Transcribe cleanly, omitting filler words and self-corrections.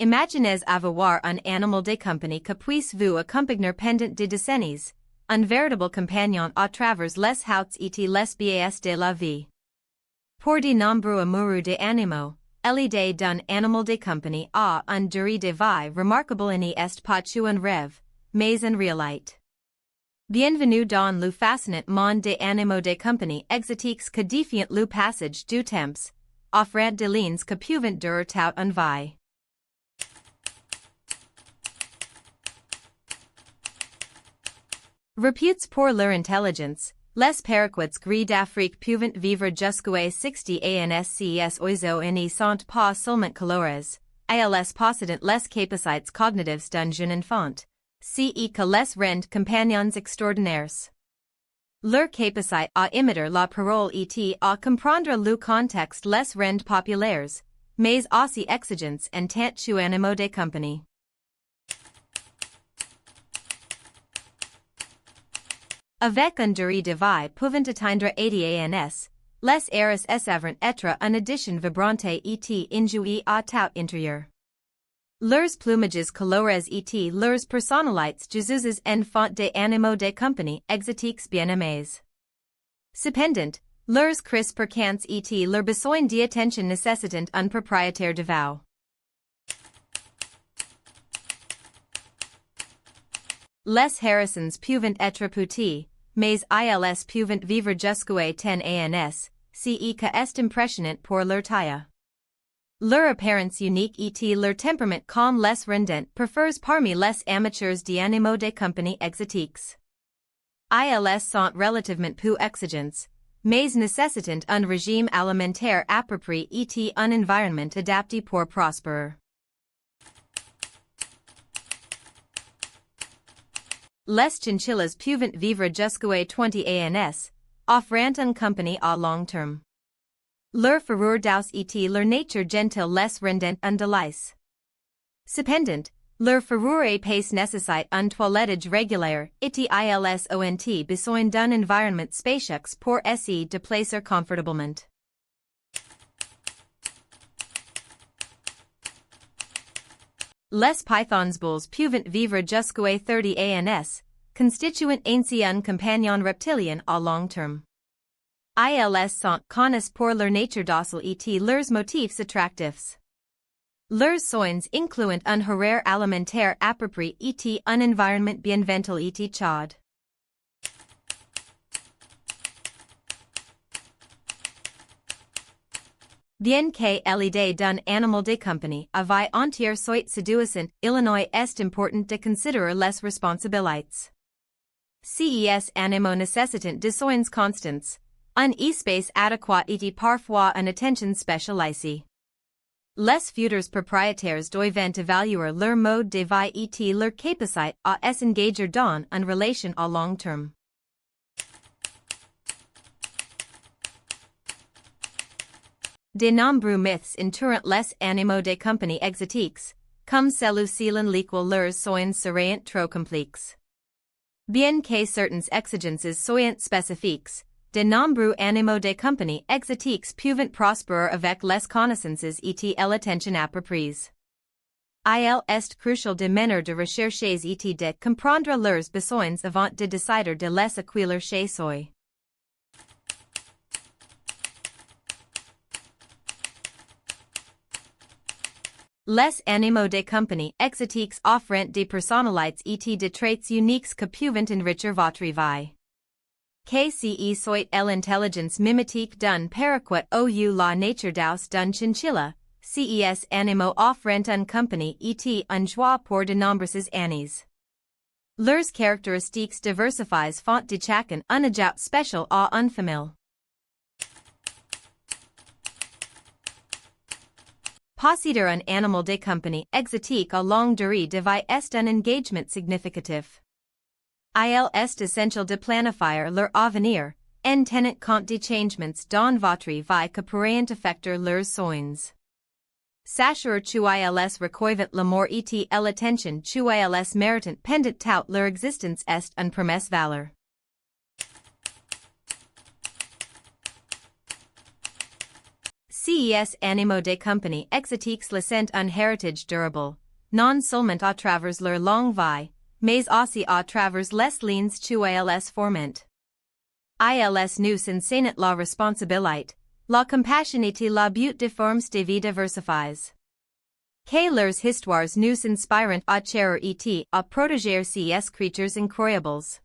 Imaginez avoir un animal de compagnie qui puisse vous accompagner pendant des décennies, un véritable compagnon à travers les hauts et les bas de la vie. Pour de nombreux amoureux des animaux, l'idée d'un animal de compagnie a une durée de vie remarquable et n'est pas un rêve, mais une réalité. Bienvenue dans le fascinant monde des animaux de compagnie exotiques que défient le passage du temps, offrant des lignes que peuvent durer toute une vie. Réputés pour leur intelligence, les paraquets gris d'Afrique peuvent vivre jusqu'à 60 ans ces oiseaux ne sont pas seulement colorés, ils possédent les capacités cognitives d'un jeune enfant, ce que les rend compagnons extraordinaires. Leur capacité à imiter la parole et à comprendre le contexte les rend populaires, mais aussi exigeants en tant qu'animaux de compagnie. Avec une durée de vie pouvant atteindre 80 ans, les airs savent être une addition vibrante et injouée à tout intérieur. Leurs plumages colorés et leurs personnalités joueuses en font des animaux de compagnie exotiques bien aimés. Cependant, leurs cris percants et leurs besoins d'attention nécessitent un propriétaire dévoué. Les Harrisons peuvent être petits, mais ils peuvent vivre jusqu'à 10 ans, ce qui est impressionnant pour leur taille. Leur apparence unique et leur tempérament calme les rendent préférés parmi les amateurs d'animaux de compagnie exotiques. Ils sont relativement peu exigeants, mais nécessitent un régime alimentaire approprié et un environnement adapté pour prospérer. Les chinchillas peuvent vivre jusqu'à 20 ans, offrant une compagnie à long terme. Leur fourrure douce et leur nature gentille les rendent un délice. Cependant, leur fourrure épaisse nécessite un toilettage régulier et ils ont besoin d'un environnement spacieux pour essayer de placer confortablement. Les pythons bulls peuvent vivre jusqu'à 30 ans, constituant ainsi un compagnon reptilien à long terme. Ils sont connus pour leur nature docile et leurs motifs attractifs. Leurs soins incluent un horaire alimentaire approprié et un environnement bien ventilé et chaud. Bien que l'idée d'un animal de compagnie à vie entière soit séduisante, Illinois est important de considérer les responsabilités. Ces animaux nécessitent des soins constants, un espace adéquat et parfois une attention spécialisée. Les futurs propriétaires doivent évaluer leur mode de vie et leur capacité à s'engager dans une relation à long terme. De nombreux mythes entourant les animaux de compagnie exotiques, comme celui selon lequel leurs soins seraient trop complexes. Bien que certaines exigences soient spécifiques, de nombreux animaux de compagnie exotiques peuvent prospérer avec les connaissances et l'attention appropriées. Il est crucial de mener de recherches et de comprendre leurs besoins avant de décider de les accueillir chez soi. Les animaux de compagnie exotiques offrent des personnalités et des traits uniques que peuvent enrichir votre vie. Que soit l'intelligence mimétique d'un paraquet ou la nature douce d'un chinchilla, ces animaux offrent une compagnie et une joie pour de nombreuses années. Leurs caractéristiques diversifiées font de chacun un ajout spécial à une famille. Posséder un animal de compagnie exotique à longue durée de vie est un engagement significatif. Il est essentiel de planifier leur avenir, en tenant compte des changements dans votre vie que pourraient affecter leurs soins. S'assurer qu'ils recueillent l'amour et l'attention qu'ils méritent pendant toute leur existence est une promesse valeur. ces animaux des compagnies exotiques laissent un héritage durable, non seulement à travers leur longue vie, mais aussi à travers les liens qu'ils forment. Ils nous enseignent la responsabilité, la compassion et la beauté de formes de vie diversifiées. Que leurs histoires nous inspirent à chérir et à protéger ces creatures incroyables.